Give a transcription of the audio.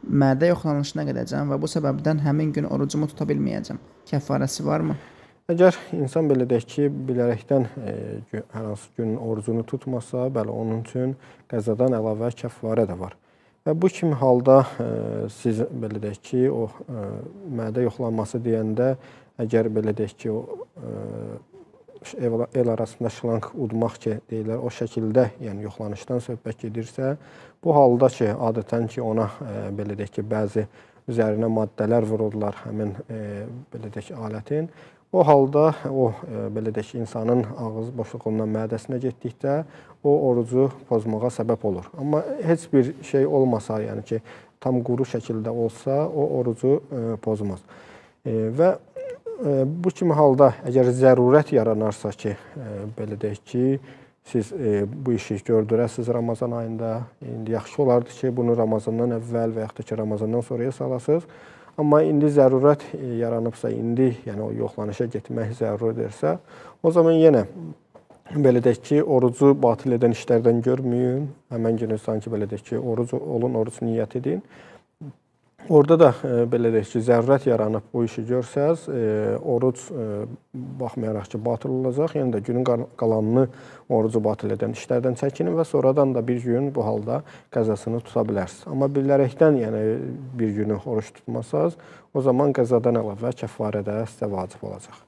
mədə yoxlanışına gedəcəm və bu səbəbdən həmin gün orucumu tuta bilməyəcəm. Kəffarəsi varmı? Əgər insan belə deyək ki, bilərəkdən hər hansı günün orucunu tutmasa, bəli, onun üçün qəzadan əlavə kəffarə də var. Və bu kimi halda siz belə deyək ki, o mədə yoxlanması deyəndə, əgər belə deyək ki, el arasında şlanq udmaq ki, deyirlər, o şəkildə, yəni yoxlanışdan söhbət gedirsə, bu halda ki, adətən ki, ona belə deyək ki, bəzi üzərinə maddələr vururlar həmin belə deyək ki, alətin. O halda o belə deyək ki, insanın ağız boşluğundan mədəsinə getdikdə o orucu pozmağa səbəb olur. Amma heç bir şey olmasa, yəni ki, tam quru şəkildə olsa, o orucu pozmaz. Və bu kimi halda əgər zərurət yaranarsa ki, belə deyək ki, siz bu işi gördürəsiniz Ramazan ayında, indi yaxşı olardı ki, bunu Ramazandan əvvəl və yaxud da ki, Ramazandan sonraya salasınız. Amma indi zərurət yaranıbsa, indi yəni o yoxlanışa getmək zəruridirsə, o zaman yenə belə deyək ki, orucu batil edən işlərdən görməyin. Həmən günü sanki belə deyək ki, oruc olun, oruc niyyət edin. Orada da belə deyək ki, zərurət yaranıb bu işi görsəz, oruc baxmayaraq ki, batıl olacaq. Yəni də günün qalanını orucu batıl edən işlərdən çəkinin və sonradan da bir gün bu halda qəzasını tuta bilərsiniz. Amma bilərəkdən yəni bir günü oruç tutmasanız, o zaman qəzadan əlavə kəffarə də sizə vacib olacaq.